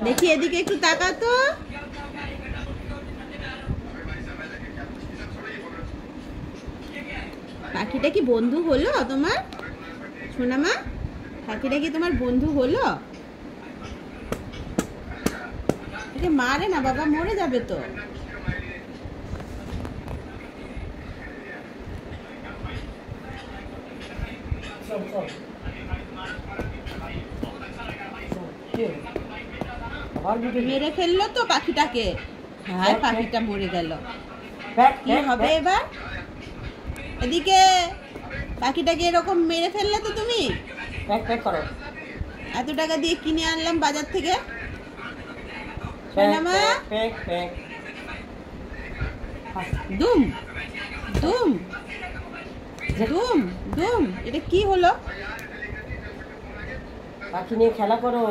দেখি এদিকে একটু তাকা তো। পাখিটা কি বন্ধু হলো তোমার সোনামা? পাখিটা কি তোমার বন্ধু হলো? একে মারে না বাবা, মরে যাবে তো। মেরে ফেললো তো পাখিটাকে। হ্যাঁ, পাখিটা মরে গেল। কি হবে এবার? এদিকে পাখিটাকে এরকম মেরে ফেললে তো তুমি। এত টাকা দিয়ে কিনে আনলাম বাজার থেকে। দুম দুম দুম দুম, এটা কি হলো? পাখি নিয়ে খেলা করো।